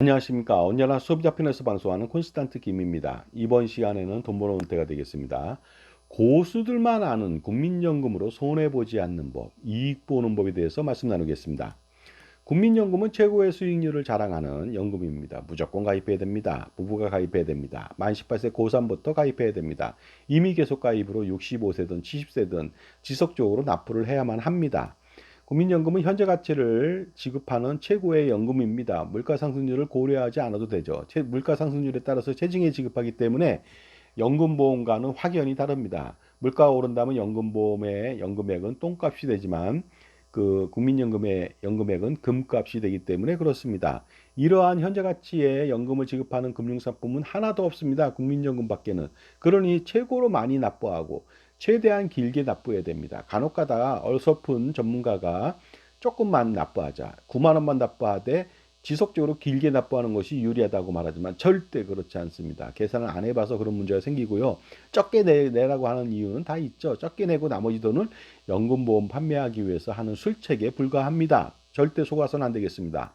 안녕하십니까. 언제나 소비자 편에서 방송하는 콘스탄트 김입니다. 이번 시간에는 돈 버는 은퇴가 되겠습니다. 고수들만 아는 국민연금으로 손해보지 않는 법, 이익 보는 법에 대해서 말씀 나누겠습니다. 국민연금은 최고의 수익률을 자랑하는 연금입니다. 무조건 가입해야 됩니다. 부부가 가입해야 됩니다. 만 18세 고3부터 가입해야 됩니다. 이미 계속 가입으로 65세든 70세든 지속적으로 납부를 해야만 합니다. 국민연금은 현재 가치를 지급하는 최고의 연금입니다. 물가 상승률을 고려하지 않아도 되죠. 물가 상승률에 따라서 체증에 지급하기 때문에 연금보험과는 확연히 다릅니다. 물가가 오른다면 연금보험의 연금액은 똥값이 되지만 그 국민연금의 연금액은 금값이 되기 때문에 그렇습니다. 이러한 현재 가치의 연금을 지급하는 금융상품은 하나도 없습니다. 국민연금밖에는. 그러니 최고로 많이 납부하고 최대한 길게 납부해야 됩니다. 간혹가다 어설픈 전문가가 조금만 납부하자, 9만 원만 납부하되 지속적으로 길게 납부하는 것이 유리하다고 말하지만 절대 그렇지 않습니다. 계산을 안 해봐서 그런 문제가 생기고요. 적게 내라고 하는 이유는 다 있죠. 적게 내고 나머지 돈을 연금보험 판매하기 위해서 하는 술책에 불과합니다. 절대 속아서는 안 되겠습니다.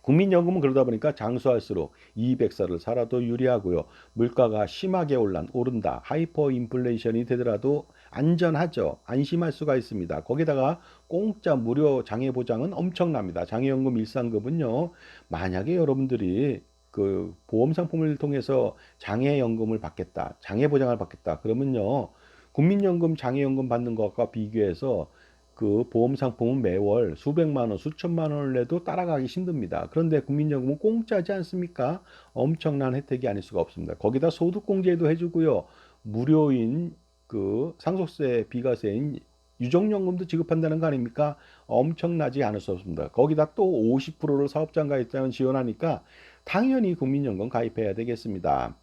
국민연금은 그러다 보니까 장수할수록 200살을 살아도 유리하고요. 물가가 심하게 오른다. 하이퍼 인플레이션이 되더라도 안전하죠. 안심할 수가 있습니다. 거기다가 공짜 무료 장애 보장은 엄청납니다. 장애연금 일상급은요. 만약에 여러분들이 그 보험 상품을 통해서 장애연금을 받겠다. 장애 보장을 받겠다. 그러면요. 국민연금 장애연금 받는 것과 비교해서 그 보험 상품은 매월 수백만 원, 수천만 원을 내도 따라가기 힘듭니다. 그런데 국민연금은 공짜지 않습니까? 엄청난 혜택이 아닐 수가 없습니다. 거기다 소득공제도 해주고요. 무료인 그 상속세 비과세인 유족연금도 지급한다는 거 아닙니까? 엄청나지 않을 수 없습니다. 거기다 또 50%를 사업장 가입자는 지원하니까 당연히 국민연금 가입해야 되겠습니다.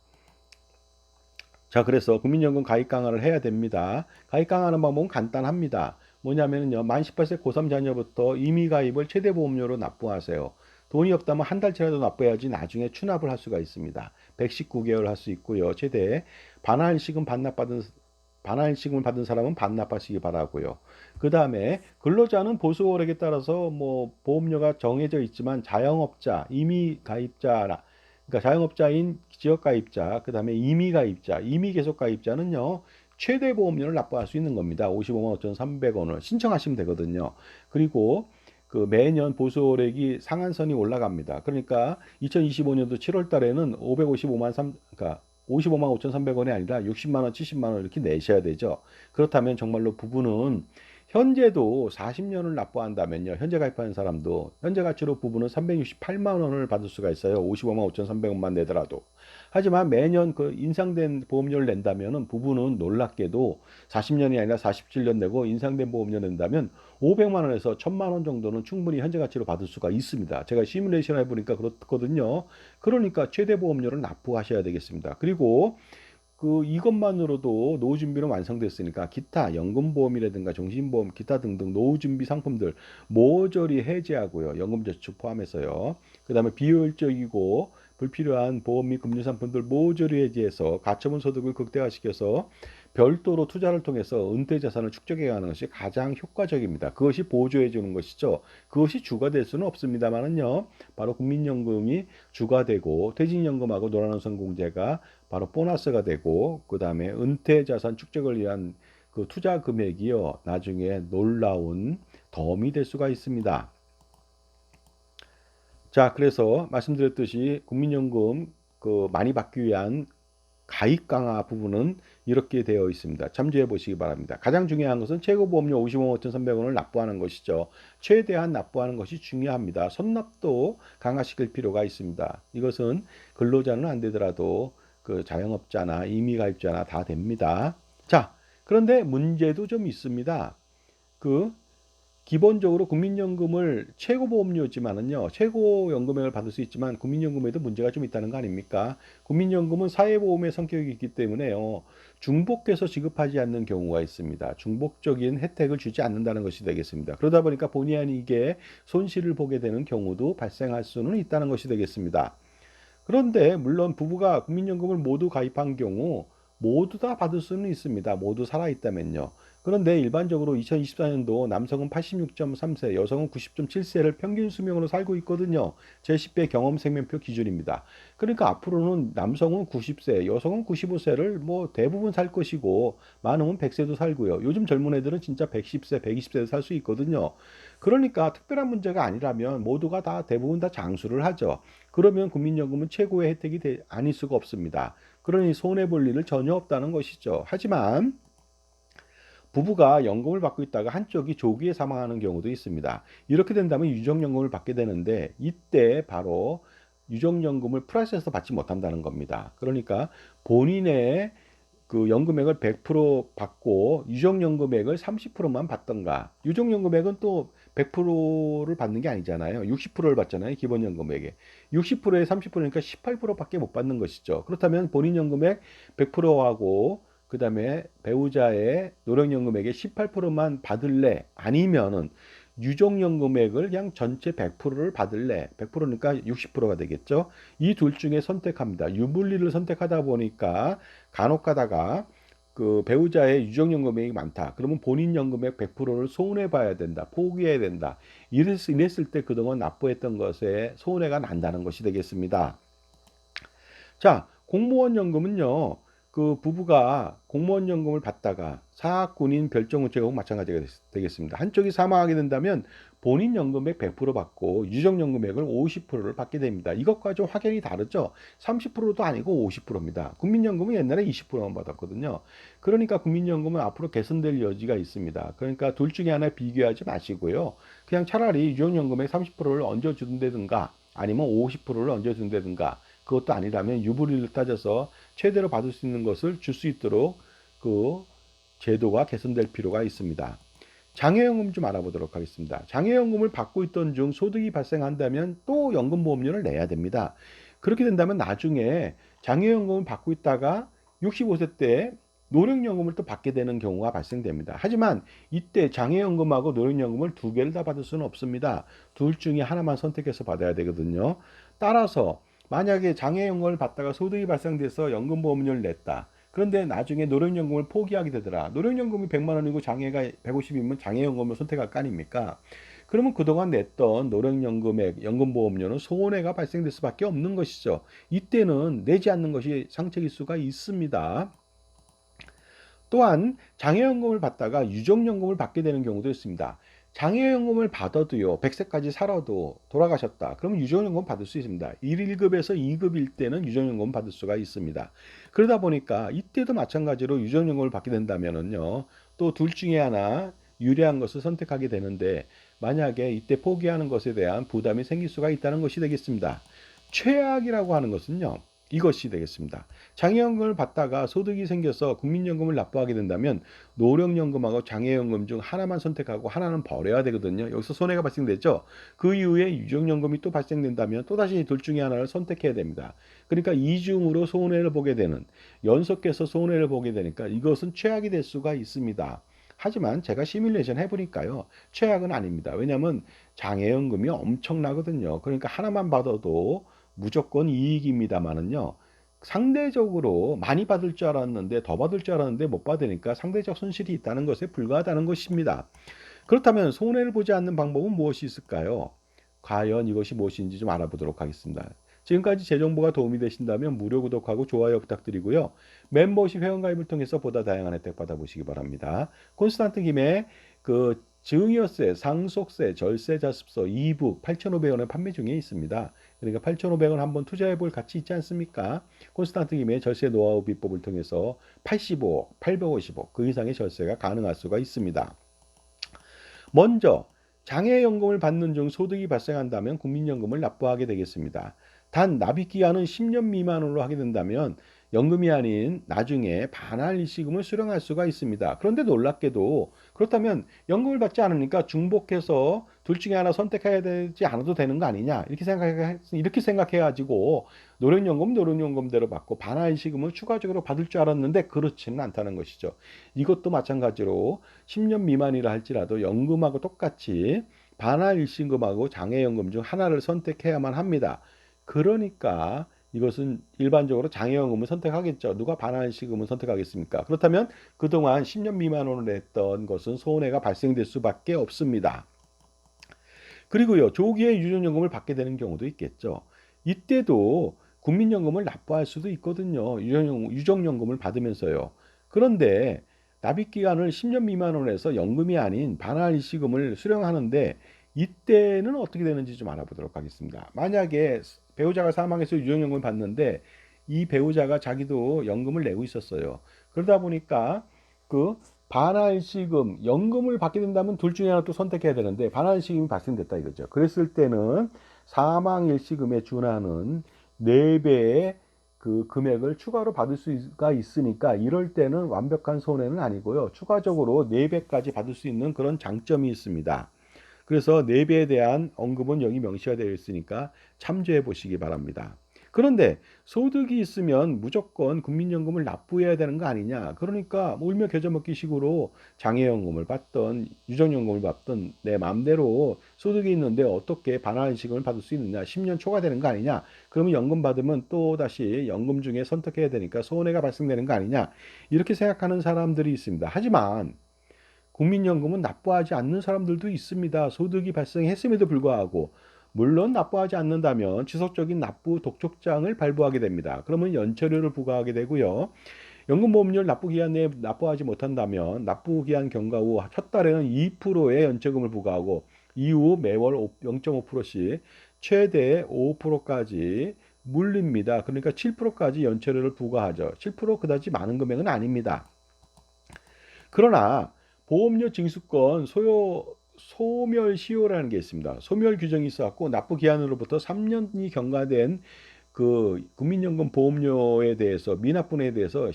자, 그래서 국민연금 가입 강화를 해야 됩니다. 가입 강화하는 방법은 간단합니다. 뭐냐면요, 만 18세 고3 자녀부터 임의 가입을 최대 보험료로 납부하세요. 돈이 없다면 한 달치라도 납부해야지 나중에 추납을 할 수가 있습니다. 119개월 할 수 있고요. 최대 반환일시금을 받은 사람은 반납하시기 바라고요. 그 다음에 근로자는 보수월액에 따라서 뭐 보험료가 정해져 있지만 자영업자, 임의 가입자, 그러니까 자영업자인 지역가입자, 그 다음에 임의가입자, 임의계속가입자는요, 최대 보험료를 납부할 수 있는 겁니다. 55만 5,300원을 신청하시면 되거든요. 그리고 그 매년 보수월액이 상한선이 올라갑니다. 그러니까 2025년도 7월 달에는 555만 3, 그러니까 55만 5,300원이 아니라 60만 원, 70만 원 이렇게 내셔야 되죠. 그렇다면 정말로 부부는 현재도 40년을 납부한다면요. 현재 가입하는 사람도 현재 가치로 부부는 368만 원을 받을 수가 있어요. 55만 5,300원만 내더라도. 하지만 매년 그 인상된 보험료를 낸다면은 부부는 놀랍게도 40년이 아니라 47년 내고 인상된 보험료 낸다면 500만 원에서 1000만 원 정도는 충분히 현재 가치로 받을 수가 있습니다. 제가 시뮬레이션 해보니까 그렇거든요. 그러니까 최대 보험료를 납부하셔야 되겠습니다. 그리고 그 이것만으로도 노후 준비는 완성됐으니까 기타 연금보험이라든가 종신보험 기타 등등 노후 준비 상품들 모조리 해지하고요. 연금저축 포함해서요. 그다음에 비효율적이고 불필요한 보험 및 금융 상품들 모조리 해지해서 가처분 소득을 극대화시켜서 별도로 투자를 통해서 은퇴 자산을 축적해 가는 것이 가장 효과적입니다. 그것이 보조해 주는 것이죠. 그것이 주가 될 수는 없습니다만은요. 바로 국민연금이 주가 되고 퇴직연금하고 노란우선공제가 바로 보너스가 되고 그 다음에 은퇴 자산 축적을 위한 그 투자 금액이요. 나중에 놀라운 덤이 될 수가 있습니다. 자, 그래서 말씀드렸듯이 국민연금 그 많이 받기 위한 가입 강화 부분은 이렇게 되어 있습니다. 참조해 보시기 바랍니다. 가장 중요한 것은 최고보험료 55만 5,300원을 납부하는 것이죠. 최대한 납부하는 것이 중요합니다. 선납도 강화시킬 필요가 있습니다. 이것은 근로자는 안 되더라도 그 자영업자나 임의가입자나 다 됩니다. 자, 그런데 문제도 좀 있습니다. 그 기본적으로 국민연금을 최고보험료지만은요, 최고연금액을 받을 수 있지만 국민연금에도 문제가 좀 있다는 거 아닙니까? 국민연금은 사회보험의 성격이 있기 때문에요, 중복해서 지급하지 않는 경우가 있습니다. 중복적인 혜택을 주지 않는다는 것이 되겠습니다. 그러다 보니까 본의 아니게 손실을 보게 되는 경우도 발생할 수는 있다는 것이 되겠습니다. 그런데 물론 부부가 국민연금을 모두 가입한 경우 모두 다 받을 수는 있습니다. 모두 살아있다면요. 그런데 일반적으로 2024년도 남성은 86.3세, 여성은 90.7세를 평균 수명으로 살고 있거든요. 제10배 경험 생명표 기준입니다. 그러니까 앞으로는 남성은 90세, 여성은 95세를 뭐 대부분 살 것이고 많으면 100세도 살고요. 요즘 젊은 애들은 진짜 110세, 120세도 살 수 있거든요. 그러니까 특별한 문제가 아니라면 모두가 다 대부분 다 장수를 하죠. 그러면 국민연금은 최고의 혜택이 아닐 수가 없습니다. 그러니 손해볼 일을 전혀 없다는 것이죠. 하지만 부부가 연금을 받고 있다가 한쪽이 조기에 사망하는 경우도 있습니다. 이렇게 된다면 유족연금을 받게 되는데 이때 바로 유족연금을 플러스해서 받지 못한다는 겁니다. 그러니까 본인의 그 연금액을 100% 받고 유족연금액을 30%만 받던가, 유족연금액은 또 100%를 받는 게 아니잖아요. 60%를 받잖아요. 기본연금액에 60%에 30%니까 18%밖에 못 받는 것이죠. 그렇다면 본인 연금액 100%하고 그 다음에 배우자의 노령연금액의 18%만 받을래? 아니면은 유족연금액을 그냥 전체 100%를 받을래? 100%니까 60%가 되겠죠. 이 둘 중에 선택합니다. 유불리를 선택하다 보니까 간혹 가다가 그 배우자의 유족연금액이 많다. 그러면 본인 연금액 100%를 손해봐야 된다. 포기해야 된다. 이랬을 때 그동안 납부했던 것에 손해가 난다는 것이 되겠습니다. 자, 공무원 연금은요. 그 부부가 공무원 연금을 받다가 사학군인 별정우체국 마찬가지가 되겠습니다. 한쪽이 사망하게 된다면 본인 연금액 100% 받고 유족 연금액을 50%를 받게 됩니다. 이것과 좀 확연히 다르죠. 30%도 아니고 50%입니다. 국민연금은 옛날에 20%만 받았거든요. 그러니까 국민연금은 앞으로 개선될 여지가 있습니다. 그러니까 둘 중에 하나 비교하지 마시고요. 그냥 차라리 유족 연금액 30%를 얹어준다든가 아니면 50%를 얹어준다든가, 그것도 아니라면 유불리를 따져서 최대로 받을 수 있는 것을 줄 수 있도록 그 제도가 개선될 필요가 있습니다. 장애연금 좀 알아보도록 하겠습니다. 장애연금을 받고 있던 중 소득이 발생한다면 또 연금보험료를 내야 됩니다. 그렇게 된다면 나중에 장애연금을 받고 있다가 65세 때 노령연금을 또 받게 되는 경우가 발생됩니다. 하지만 이때 장애연금하고 노령연금을 두 개를 다 받을 수는 없습니다. 둘 중에 하나만 선택해서 받아야 되거든요. 따라서 만약에 장애연금을 받다가 소득이 발생돼서 연금보험료를 냈다. 그런데 나중에 노령연금을 포기하게 되더라. 노령연금이 100만 원이고 장애가 150이면 장애연금을 선택할 거 아닙니까? 그러면 그동안 냈던 노령연금액, 연금보험료는 손해가 발생될 수밖에 없는 것이죠. 이때는 내지 않는 것이 상책일 수가 있습니다. 또한 장애연금을 받다가 유족연금을 받게 되는 경우도 있습니다. 장애연금을 받아도요, 100세까지 살아도 돌아가셨다. 그러면 유족연금 받을 수 있습니다. 1급에서 2급일 때는 유족연금 받을 수가 있습니다. 그러다 보니까 이때도 마찬가지로 유족연금을 받게 된다면은요, 또 둘 중에 하나 유리한 것을 선택하게 되는데, 만약에 이때 포기하는 것에 대한 부담이 생길 수가 있다는 것이 되겠습니다. 최악이라고 하는 것은요, 이것이 되겠습니다. 장애연금을 받다가 소득이 생겨서 국민연금을 납부하게 된다면 노령연금하고 장애연금 중 하나만 선택하고 하나는 버려야 되거든요. 여기서 손해가 발생되죠. 그 이후에 유족연금이 또 발생된다면 또다시 둘 중에 하나를 선택해야 됩니다. 그러니까 이중으로 손해를 보게 되는, 연속해서 손해를 보게 되니까 이것은 최악이 될 수가 있습니다. 하지만 제가 시뮬레이션 해보니까요, 최악은 아닙니다. 왜냐하면 장애연금이 엄청나거든요. 그러니까 하나만 받아도 무조건 이익입니다만은요, 상대적으로 많이 받을 줄 알았는데 더 받을 줄 알았는데 못 받으니까 상대적 손실이 있다는 것에 불과하다는 것입니다. 그렇다면 손해를 보지 않는 방법은 무엇이 있을까요? 과연 이것이 무엇인지 좀 알아보도록 하겠습니다. 지금까지 제 정보가 도움이 되신다면 무료 구독하고 좋아요 부탁드리고요. 멤버십 회원가입을 통해서 보다 다양한 혜택 받아보시기 바랍니다. 콘스탄트 김의 그 증여세, 상속세, 절세 자습서 2부 8,500원에 판매 중에 있습니다. 그러니까 8,500원 한번 투자해 볼 가치 있지 않습니까? 콘스탄트 김의 절세 노하우 비법을 통해서 85억, 850억 그 이상의 절세가 가능할 수가 있습니다. 먼저 장애연금을 받는 중 소득이 발생한다면 국민연금을 납부하게 되겠습니다. 단 납입기한은 10년 미만으로 하게 된다면 연금이 아닌 나중에 반환 일시금을 수령할 수가 있습니다. 그런데 놀랍게도 그렇다면 연금을 받지 않으니까 중복해서 둘 중에 하나 선택해야 되지 않아도 되는 거 아니냐, 이렇게 생각해가지고 노령연금대로 받고 반환 일시금을 추가적으로 받을 줄 알았는데 그렇지는 않다는 것이죠. 이것도 마찬가지로 10년 미만이라 할지라도 연금하고 똑같이 반환 일시금하고 장애연금 중 하나를 선택해야만 합니다. 그러니까 이것은 일반적으로 장애연금을 선택하겠죠. 누가 반환시금을 선택하겠습니까? 그렇다면 그동안 10년 미만으로 냈던 것은 손해가 발생될 수밖에 없습니다. 그리고요, 조기에 유전연금을 받게 되는 경우도 있겠죠. 이때도 국민연금을 납부할 수도 있거든요. 유정연금을 받으면서요. 그런데 납입기간을 10년 미만으로 해서 연금이 아닌 반환일시금을 수령하는데 이때는 어떻게 되는지 좀 알아보도록 하겠습니다. 만약에 배우자가 사망해서 유정연금을 받는데 이 배우자가 자기도 연금을 내고 있었어요. 그러다 보니까 그 반환일시금, 연금을 받게 된다면 둘 중에 하나 또 선택해야 되는데 반환일시금이 발생됐다 이거죠. 그랬을 때는 사망일시금에 준하는 4배의 그 금액을 추가로 받을 수가 있으니까 이럴 때는 완벽한 손해는 아니고요. 추가적으로 4배까지 받을 수 있는 그런 장점이 있습니다. 그래서 4배에 대한 언급은 여기 명시가 되어 있으니까 참조해 보시기 바랍니다. 그런데 소득이 있으면 무조건 국민연금을 납부해야 되는 거 아니냐. 그러니까 뭐 울며 겨자 먹기 식으로 장애연금을 받던 유정연금을 받던 내 마음대로 소득이 있는데 어떻게 반환시금을 받을 수 있느냐. 10년 초과되는 거 아니냐. 그러면 연금 받으면 또 다시 연금 중에 선택해야 되니까 손해가 발생되는 거 아니냐. 이렇게 생각하는 사람들이 있습니다. 하지만 국민연금은 납부하지 않는 사람들도 있습니다. 소득이 발생했음에도 불구하고 물론 납부하지 않는다면 지속적인 납부 독촉장을 발부하게 됩니다. 그러면 연체료를 부과하게 되고요. 연금보험료를 납부기한 내에 납부하지 못한다면 납부기한 경과 후 첫 달에는 2%의 연체금을 부과하고 이후 매월 0.5%씩 최대 5%까지 물립니다. 그러니까 7%까지 연체료를 부과하죠. 7% 그다지 많은 금액은 아닙니다. 그러나 보험료 징수권 소멸시효라는 게 있습니다. 소멸 규정이 있어갖고 납부 기한으로부터 3년이 경과된 그 국민연금 보험료에 대해서 미납분에 대해서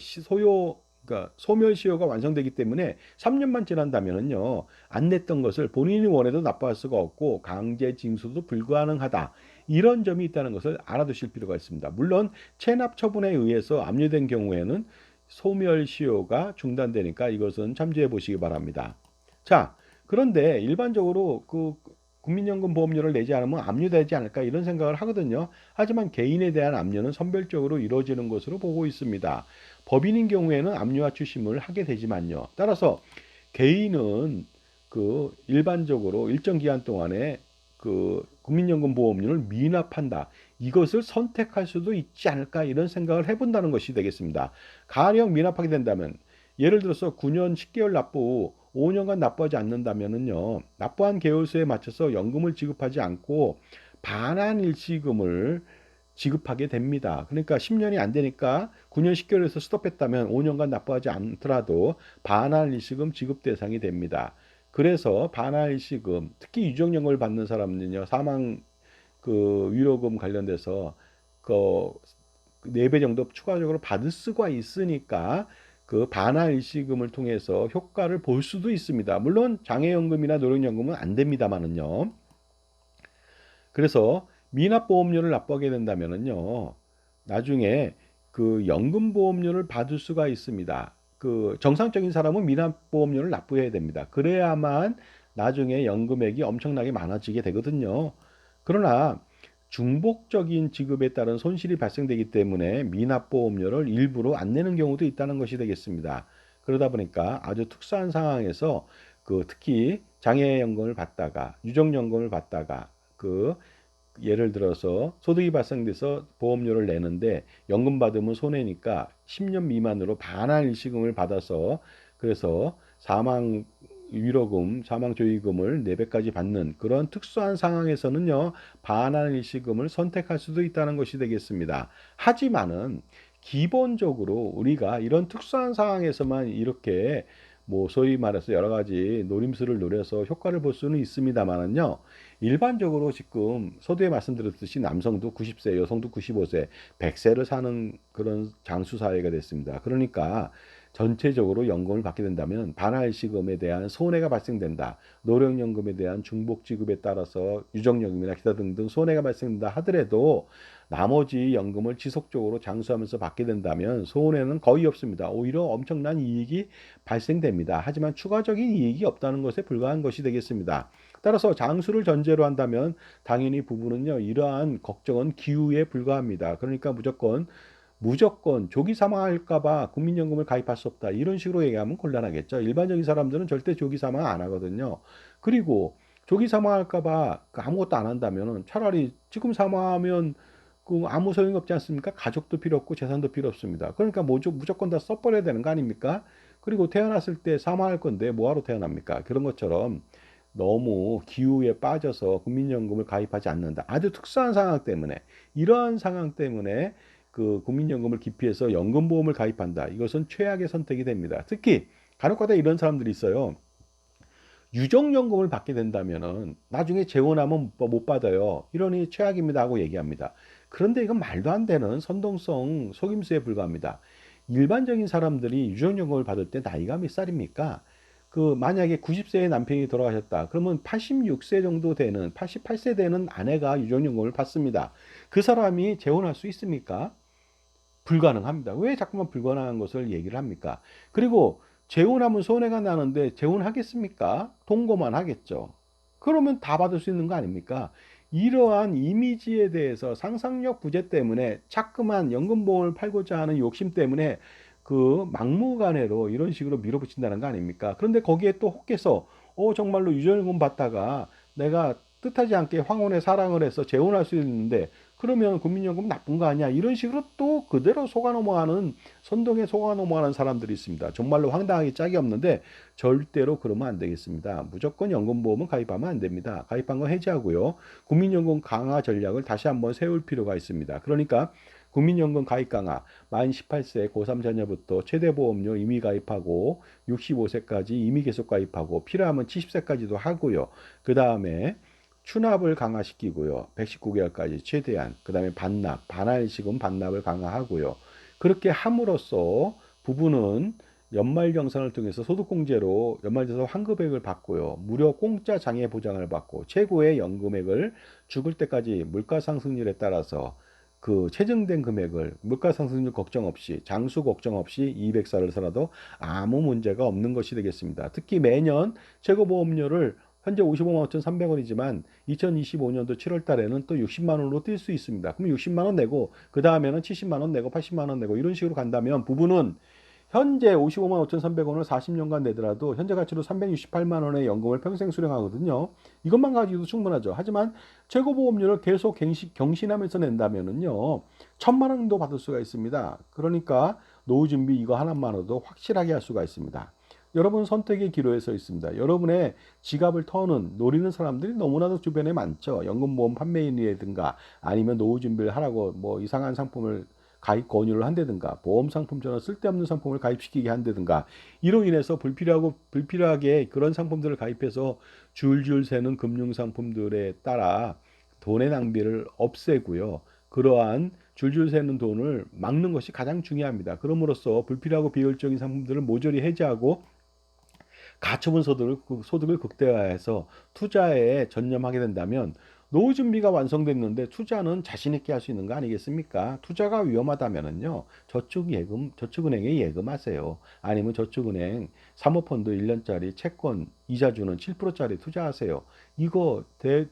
그러니까 소멸시효가 완성되기 때문에 3년만 지난다면은요 안 냈던 것을 본인이 원해도 납부할 수가 없고 강제 징수도 불가능하다. 이런 점이 있다는 것을 알아두실 필요가 있습니다. 물론 체납 처분에 의해서 압류된 경우에는 소멸시효가 중단되니까 이것은 참조해 보시기 바랍니다. 자, 그런데 일반적으로 그 국민연금 보험료를 내지 않으면 압류되지 않을까 이런 생각을 하거든요. 하지만 개인에 대한 압류는 선별적으로 이루어지는 것으로 보고 있습니다. 법인인 경우에는 압류와 추심을 하게 되지만요. 따라서 개인은 그 일반적으로 일정 기간 동안에 그 국민연금 보험료를 미납한다. 이것을 선택할 수도 있지 않을까 이런 생각을 해본다는 것이 되겠습니다. 가령 미납하게 된다면 예를 들어서 9년 10개월 납부 후 5년간 납부하지 않는다면은요. 납부한 개월수에 맞춰서 연금을 지급하지 않고 반환 일시금을 지급하게 됩니다. 그러니까 10년이 안 되니까 9년 10개월에서 스톱했다면 5년간 납부하지 않더라도 반환 일시금 지급 대상이 됩니다. 그래서 반환 일시금, 특히 유정연금을 받는 사람은요. 사망 그 위로금 관련돼서 그 4배 정도 추가적으로 받을 수가 있으니까 그 반환 일시금을 통해서 효과를 볼 수도 있습니다. 물론 장애연금이나 노령연금은 안 됩니다만은요. 그래서 미납보험료를 납부하게 된다면은요. 나중에 그 연금보험료를 받을 수가 있습니다. 그 정상적인 사람은 미납보험료를 납부해야 됩니다. 그래야만 나중에 연금액이 엄청나게 많아지게 되거든요. 그러나 중복적인 지급에 따른 손실이 발생되기 때문에 미납보험료를 일부러 안 내는 경우도 있다는 것이 되겠습니다. 그러다 보니까 아주 특수한 상황에서 그 특히 장애연금을 받다가 유족연금을 받다가 그 예를 들어서 소득이 발생돼서 보험료를 내는데 연금 받으면 손해니까 10년 미만으로 반환 일시금을 받아서 그래서 사망 위로금, 사망 조의금을 4배까지 받는 그런 특수한 상황에서는요. 반환 일시금을 선택할 수도 있다는 것이 되겠습니다. 하지만은 기본적으로 우리가 이런 특수한 상황에서만 이렇게 뭐 소위 말해서 여러 가지 노림수를 노려서 효과를 볼 수는 있습니다만은요. 일반적으로 지금 서두에 말씀드렸듯이 남성도 90세, 여성도 95세, 100세를 사는 그런 장수 사회가 됐습니다. 그러니까 전체적으로 연금을 받게 된다면 반환일시금에 대한 손해가 발생된다. 노령연금에 대한 중복 지급에 따라서 유정연금이나 기타 등등 손해가 발생된다 하더라도 나머지 연금을 지속적으로 장수하면서 받게 된다면 손해는 거의 없습니다. 오히려 엄청난 이익이 발생됩니다. 하지만 추가적인 이익이 없다는 것에 불과한 것이 되겠습니다. 따라서 장수를 전제로 한다면 당연히 부부는요, 이러한 걱정은 기우에 불과합니다. 그러니까 무조건 조기 사망할까봐 국민연금을 가입할 수 없다. 이런 식으로 얘기하면 곤란하겠죠. 일반적인 사람들은 절대 조기 사망 안 하거든요. 그리고 조기 사망할까봐 아무것도 안 한다면 차라리 지금 사망하면 그 아무 소용이 없지 않습니까? 가족도 필요 없고 재산도 필요 없습니다. 그러니까 무조건 다 써버려야 되는 거 아닙니까? 그리고 태어났을 때 사망할 건데 뭐하러 태어납니까? 그런 것처럼 너무 기우에 빠져서 국민연금을 가입하지 않는다. 아주 특수한 상황 때문에 이러한 상황 때문에 그 국민연금을 기피해서 연금보험을 가입한다. 이것은 최악의 선택이 됩니다. 특히 간혹가다 이런 사람들이 있어요. 유족연금을 받게 된다면은 나중에 재혼하면 못 받아요. 이러니 최악입니다 하고 얘기합니다. 그런데 이건 말도 안 되는 선동성 속임수에 불과합니다. 일반적인 사람들이 유족연금을 받을 때 나이가 몇 살입니까? 그 만약에 90세의 남편이 돌아가셨다. 그러면 86세 정도 되는 88세 되는 아내가 유족연금을 받습니다. 그 사람이 재혼할 수 있습니까? 불가능합니다. 왜 자꾸만 불가능한 것을 얘기를 합니까? 그리고 재혼하면 손해가 나는데 재혼하겠습니까? 동거만 하겠죠. 그러면 다 받을 수 있는 거 아닙니까? 이러한 이미지에 대해서 상상력 부재 때문에 자꾸만 연금보험을 팔고자 하는 욕심 때문에 그 막무가내로 이런 식으로 밀어붙인다는 거 아닙니까? 그런데 거기에 또 혹해서 정말로 유전금 받다가 내가 뜻하지 않게 황혼의 사랑을 해서 재혼할 수 있는데 그러면 국민연금 나쁜 거 아니야? 이런 식으로 또 그대로 속아 넘어가는 선동에 속아 넘어가는 사람들이 있습니다. 정말로 황당하기 짝이 없는데 절대로 그러면 안 되겠습니다. 무조건 연금보험은 가입하면 안 됩니다. 가입한 거 해지하고요. 국민연금 강화 전략을 다시 한번 세울 필요가 있습니다. 그러니까 국민연금 가입 강화, 만 18세 고3 자녀부터 최대보험료 임의 가입하고 65세까지 임의 계속 가입하고 필요하면 70세까지도 하고요. 그 다음에 추납을 강화시키고요. 119개월까지 최대한. 그 다음에 반환시금 반납을 강화하고요. 그렇게 함으로써 부부는 연말정산을 통해서 소득공제로 연말정산 환급액을 받고요. 무려 공짜 장애 보장을 받고 최고의 연금액을 죽을 때까지 물가상승률에 따라서 그 체증된 금액을 물가상승률 걱정 없이 장수 걱정 없이 200살을 살아도 아무 문제가 없는 것이 되겠습니다. 특히 매년 최고보험료를 현재 55만 5,300원이지만 2025년도 7월 달에는 또 60만 원으로 뛸 수 있습니다. 그럼 60만 원 내고 그 다음에는 70만 원 내고 80만 원 내고 이런 식으로 간다면 부부는 현재 55만 5,300원을 40년간 내더라도 현재 가치로 368만 원의 연금을 평생 수령하거든요. 이것만 가지고도 충분하죠. 하지만 최고보험료를 계속 경신하면서 낸다면은요, 1,000만 원도 받을 수가 있습니다. 그러니까 노후 준비 이거 하나만으로도 확실하게 할 수가 있습니다. 여러분 선택의 기로에 서 있습니다. 여러분의 지갑을 터는 노리는 사람들이 너무나도 주변에 많죠. 연금보험 판매인이라든가 아니면 노후 준비를 하라고 뭐 이상한 상품을 가입 권유를 한다든가 보험 상품처럼 쓸데없는 상품을 가입시키게 한다든가 이로 인해서 불필요하게 그런 상품들을 가입해서 줄줄 새는 금융 상품들에 따라 돈의 낭비를 없애고요. 그러한 줄줄 새는 돈을 막는 것이 가장 중요합니다. 그럼으로써 불필요하고 비효율적인 상품들을 모조리 해제하고 가처분 소득을 극대화해서 투자에 전념하게 된다면 노후 준비가 완성됐는데 투자는 자신 있게 할 수 있는 거 아니겠습니까? 투자가 위험하다면은요. 저축은행에 예금하세요. 아니면 저축은행 사모펀드 1년짜리 채권 이자 주는 7%짜리 투자하세요. 이거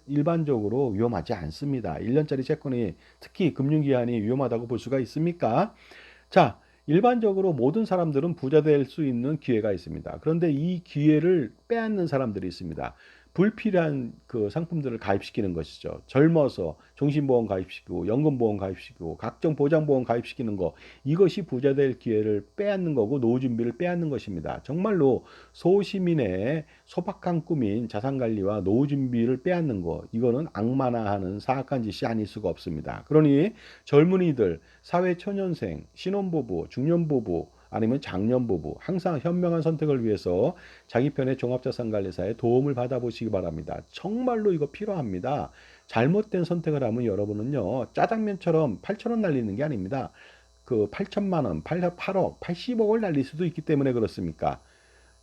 일반적으로 위험하지 않습니다. 1년짜리 채권이 특히 금융기관이 위험하다고 볼 수가 있습니까? 자, 일반적으로 모든 사람들은 부자 될 수 있는 기회가 있습니다. 그런데 이 기회를 빼앗는 사람들이 있습니다. 불필요한 그 상품들을 가입시키는 것이죠. 젊어서 종신보험 가입시키고 연금보험 가입시키고 각종 보장보험 가입시키는 거 이것이 부자 될 기회를 빼앗는 거고 노후 준비를 빼앗는 것입니다. 정말로 소시민의 소박한 꿈인 자산관리와 노후 준비를 빼앗는 거 이거는 악마나 하는 사악한 짓이 아닐 수가 없습니다. 그러니 젊은이들 사회초년생, 신혼부부, 중년부부, 아니면 장년부부 항상 현명한 선택을 위해서 자기 편의 종합자산관리사의 도움을 받아보시기 바랍니다. 정말로 이거 필요합니다. 잘못된 선택을 하면 여러분은요 짜장면처럼 8천 원 날리는 게 아닙니다. 그 8천만 원, 8억, 80억을 날릴 수도 있기 때문에 그렇습니까?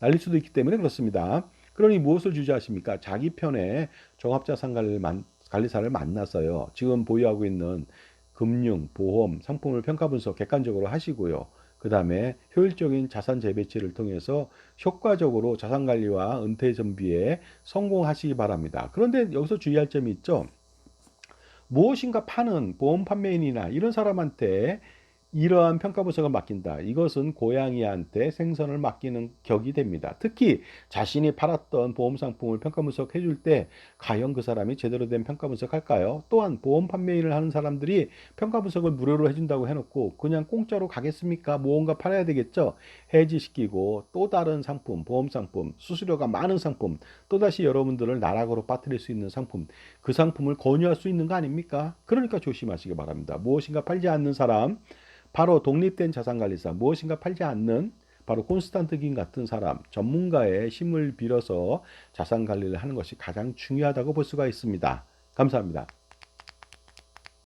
날릴 수도 있기 때문에 그렇습니다. 그러니 무엇을 주저하십니까? 자기 편의 종합자산관리사를 만나서요. 지금 보유하고 있는 금융, 보험, 상품을 평가 분석 객관적으로 하시고요. 그 다음에 효율적인 자산 재배치를 통해서 효과적으로 자산 관리와 은퇴 준비에 성공하시기 바랍니다. 그런데 여기서 주의할 점이 있죠. 무엇인가 파는 보험 판매인이나 이런 사람한테 이러한 평가 분석을 맡긴다. 이것은 고양이한테 생선을 맡기는 격이 됩니다. 특히 자신이 팔았던 보험 상품을 평가 분석해 줄 때 과연 그 사람이 제대로 된 평가 분석할까요? 또한 보험 판매인을 하는 사람들이 평가 분석을 무료로 해준다고 해놓고 그냥 공짜로 가겠습니까? 무언가 팔아야 되겠죠. 해지시키고 또 다른 상품, 보험 상품, 수수료가 많은 상품, 또다시 여러분들을 나락으로 빠뜨릴 수 있는 상품, 그 상품을 권유할 수 있는 거 아닙니까? 그러니까 조심하시기 바랍니다. 무엇인가 팔지 않는 사람, 바로 독립된 자산관리사, 무엇인가 팔지 않는 바로 콘스탄트 긴 같은 사람, 전문가의 힘을 빌어서 자산관리를 하는 것이 가장 중요하다고 볼 수가 있습니다. 감사합니다.